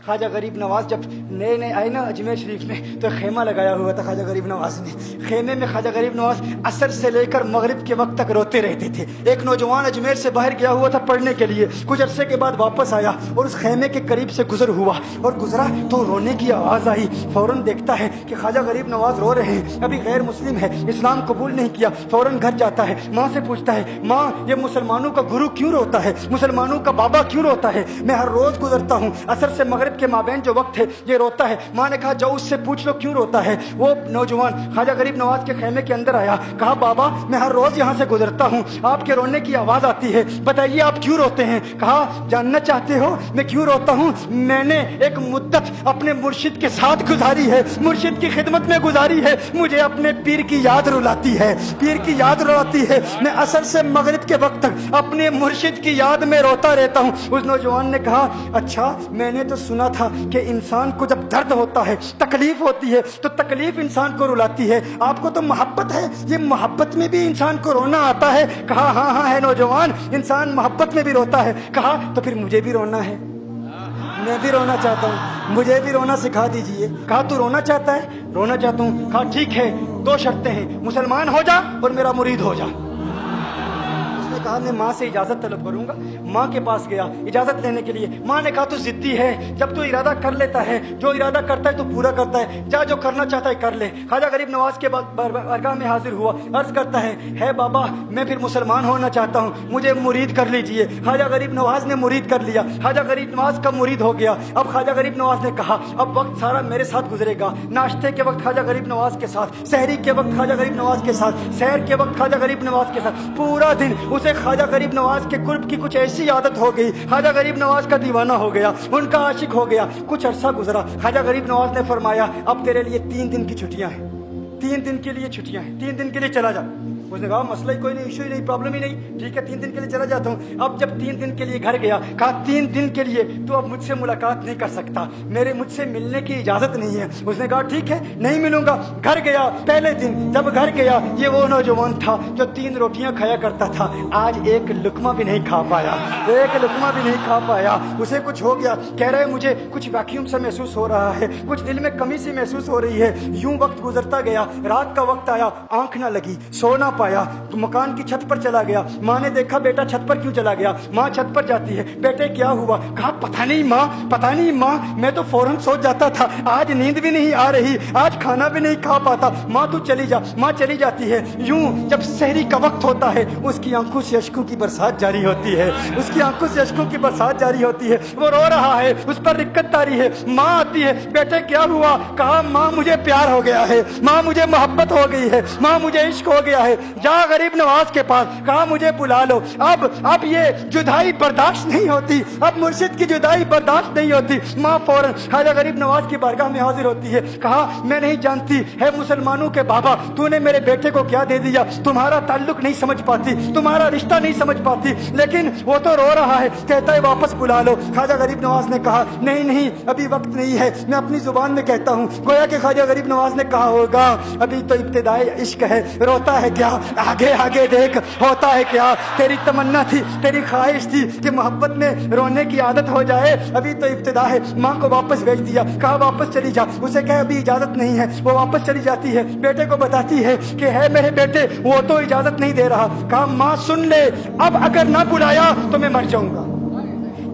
خواجہ غریب نواز جب نئے نئے آئے نا اجمیر شریف میں تو خیمہ لگایا ہوا تھا خواجہ غریب نواز نے. خیمے میں خواجہ غریب نواز عصر سے لے کر مغرب کے وقت تک روتے رہتے تھے. ایک نوجوان اجمیر سے باہر گیا ہوا تھا پڑھنے کے لیے, کچھ عرصے کے بعد واپس آیا اور اس خیمے کے قریب سے گزر ہوا اور گزرا تو رونے کی آواز آئی. فوراً دیکھتا ہے کہ خواجہ غریب نواز رو رہے ہیں, ابھی غیر مسلم ہے, اسلام قبول نہیں کیا. فوراً گھر جاتا ہے, ماں سے پوچھتا ہے, ماں یہ مسلمانوں کا گرو کیوں روتا ہے, مسلمانوں کا بابا کیوں روتا ہے؟ میں ہر روز گزرتا ہوں, عصر سے مغرب کے مابین جو وقت ہے یہ روتا ہے. ماں نے کہا جاؤ اس سے پوچھ لو کیوں روتا ہے. وہ نوجوان خواجہ غریب نواز کے خیمے کے اندر آیا, کہا بابا میں ہر روز یہاں سے گزرتا ہوں, آپ کے رونے کی آواز آتی ہے, بتائیے آپ کیوں روتے ہیں؟ کہا جاننا چاہتے ہو میں کیوں روتا ہوں؟ میں نے ایک مدت اپنے مرشد کے ساتھ گزاری ہے, مرشد کی خدمت میں گزاری ہے, مجھے اپنے پیر کی یاد رلاتی ہے, پیر کی یاد رلاتی ہے. میں عصر سے مغرب کے وقت تک اپنے مرشد کی یاد میں روتا رہتا ہوں. اس نوجوان نے کہا اچھا میں نے تو سنا تھا کہ انسان کو جب درد ہوتا ہے, تکلیف ہوتی ہے تو تکلیف انسان کو رلاتی ہے, آپ کو تو محبت ہے, یہ محبت میں بھی انسان کو رونا آتا ہے؟ کہا ہاں ہاں ہے نوجوان, انسان محبت میں بھی روتا ہے. کہا تو پھر مجھے بھی رونا ہے, میں بھی رونا چاہتا ہوں, مجھے بھی رونا سکھا دیجئے. کہا تو رونا چاہتا ہے؟ رونا چاہتا ہوں. کہا ٹھیک ہے, دو شرطیں ہیں, مسلمان ہو جا اور میرا مرید ہو جا. کہا میں ماں سے اجازت طلب کروں گا. ماں کے پاس گیا اجازت لینے کے لیے. ماں نے کہا تو ضدی ہے, جب تو ارادہ کر لیتا ہے, جو ارادہ کرتا ہے تو پورا کرتا ہے, جا جو کرنا چاہتا ہے کر لے. خواجہ غریب نواز کے بارگاہ میں حاضر ہوا, عرض کرتا ہے بابا میں پھر مسلمان ہونا چاہتا ہوں, مجھے مرید کر لیجئے. خواجہ غریب نواز نے مرید کر لیا, خواجہ غریب نواز کا مرید ہو گیا. اب خواجہ غریب نواز نے کہا اب وقت سارا میرے ساتھ گزرے گا, ناشتے کے وقت خواجہ غریب نواز کے ساتھ, سحری کے وقت خواجہ غریب نواز کے ساتھ, سحر کے وقت خواجہ غریب نواز کے ساتھ, پورا دن اسے خواجہ غریب نواز کے قرب کی کچھ ایسی عادت ہو گئی, خواجہ غریب نواز کا دیوانہ ہو گیا, ان کا عاشق ہو گیا. کچھ عرصہ گزرا, خواجہ غریب نواز نے فرمایا اب تیرے لیے 3 دن کی چھٹیاں ہیں, 3 دن کے لیے چھٹیاں ہیں, 3 دن کے لیے چلا جا. اس نے کہا مسئلہ ہی کوئی نہیں, ایشو ہی نہیں, پرابلم ہی نہیں, ٹھیک ہے 3 دن کے لیے چلا جاتا ہوں. اب جب 3 دن کے لیے گھر گیا, کہا 3 دن کے لیے تو اب مجھ سے ملاقات نہیں کر سکتا, مجھ سے ملنے کی اجازت نہیں ہے. اس نے کہا ٹھیک ہے نہیں ملوں گا. گھر گیا, پہلے دن جب گھر گیا یہ وہ نوجوان تھا جو 3 روٹیاں کھایا کرتا تھا, آج ایک لقمہ بھی نہیں کھا پایا, ایک لقمہ بھی نہیں کھا پایا. اسے کچھ ہو گیا, کہہ رہے مجھے کچھ ویکیوم سے محسوس ہو رہا ہے, کچھ دل میں کمی سی محسوس ہو رہی ہے. یوں وقت گزرتا گیا, رات کا وقت آیا, آنکھ نہ لگی, سو نہ پایا, تو مکان کی چھت پر چلا گیا. ماں نے دیکھا بیٹا چھت پر کیوں چلا گیا؟ ماں چھت پر جاتی ہے, بیٹے کیا ہوا؟ کہا پتہ نہیں ماں, پتہ نہیں ماں, میں تو فوراً سو جاتا تھا, آج نیند بھی نہیں آ رہی, آج کھانا بھی نہیں کھا پاتا. ماں تو چلی جا. ماں چلی جاتی ہے. یوں جب سحری کا وقت ہوتا ہے اس کی آنکھوں سے اشکوں کی برسات جاری ہوتی ہے, اس کی آنکھوں سے اشکوں کی برسات جاری ہوتی ہے. وہ رو رہا ہے, اس پر رکت تاری ہے. ماں آتی ہے, بیٹے کیا ہوا؟ کہا ماں مجھے پیار ہو گیا ہے, ماں مجھے محبت ہو گئی ہے, ماں مجھے عشق ہو گیا ہے. جا غریب نواز کے پاس, کہا مجھے بلا لو. اب یہ جدائی برداشت نہیں ہوتی, اب مرشد کی جدائی برداشت نہیں ہوتی. ماں فوراً خواجہ غریب نواز کی بارگاہ میں حاضر ہوتی ہے. کہا میں نہیں جانتی ہے مسلمانوں کے بابا, تو نے میرے بیٹے کو کیا دے دیا, تمہارا تعلق نہیں سمجھ پاتی, تمہارا رشتہ نہیں سمجھ پاتی, لیکن وہ تو رو رہا ہے, کہتا ہے واپس بلا لو. خواجہ غریب نواز نے کہا نہیں نہیں ابھی وقت نہیں ہے, میں اپنی زبان میں کہتا ہوں. گویا کہ خواجہ غریب نواز نے کہا ہوگا ابھی تو ابتدائی عشق ہے, روتا ہے کیا, آگے آگے دیکھ ہوتا ہے کیا. تیری تمنا تھی, تیری خواہش تھی کہ محبت میں رونے کی عادت ہو جائے, ابھی تو ابتدا ہے. ماں کو واپس بھیج دیا, کہا واپس چلی جا. اسے کہا ابھی اجازت نہیں ہے, وہ واپس چلی جاتی ہے. بیٹے کو بتاتی ہے کہ ہے میرے بیٹے وہ تو اجازت نہیں دے رہا. کہا ماں سن لے, اب اگر نہ بلایا تو میں مر جاؤں گا,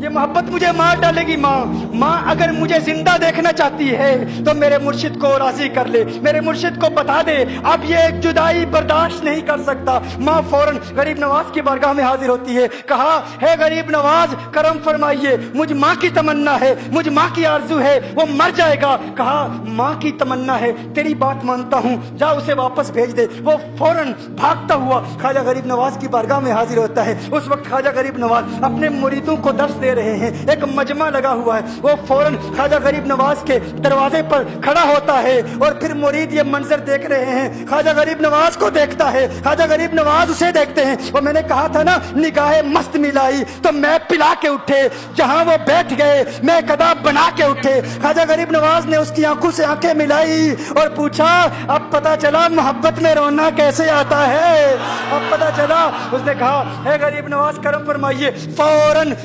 یہ محبت مجھے مار ڈالے گی. ماں اگر مجھے زندہ دیکھنا چاہتی ہے تو میرے مرشد کو راضی کر لے, میرے مرشد کو بتا دے اب یہ جدائی برداشت نہیں کر سکتا. ماں فوراً غریب نواز کی بارگاہ میں حاضر ہوتی ہے. کہا ہے غریب نواز کرم فرمائیے, مجھ ماں کی تمنا ہے, مجھ ماں کی آرزو ہے, وہ مر جائے گا. کہا ماں کی تمنا ہے, تیری بات مانتا ہوں, جا اسے واپس بھیج دے. وہ فوراً بھاگتا ہوا خواجہ غریب نواز کی بارگاہ میں حاضر ہوتا ہے. اس وقت خواجہ غریب نواز اپنے مریدوں کو درس دے رہے ہیں, ایک مجمع لگا ہوا ہے. وہ فوراً خواجہ غریب نواز کے دروازے پر کھڑا ہوتا ہے اور پھر مرید یہ منظر دیکھ رہے ہیں, خواجہ غریب نواز کو دیکھتا ہے, خواجہ غریب نواز اسے دیکھتے ہیں. اور میں نے کہا تھا نا نگاہ مست ملائی تو میں پلا کے اٹھے, جہاں وہ بیٹھ گئے میں قدا بنا کے اٹھے. خواجہ غریب نواز نے اس کی آنکھوں سے آنکھیں ملائی اور پوچھا اب پتا چلا محبت میں رونا کیسے آتا ہے, اب پتا چلا. اس نے کہا ہے غریب نواز کرم فرمائیے. فوراً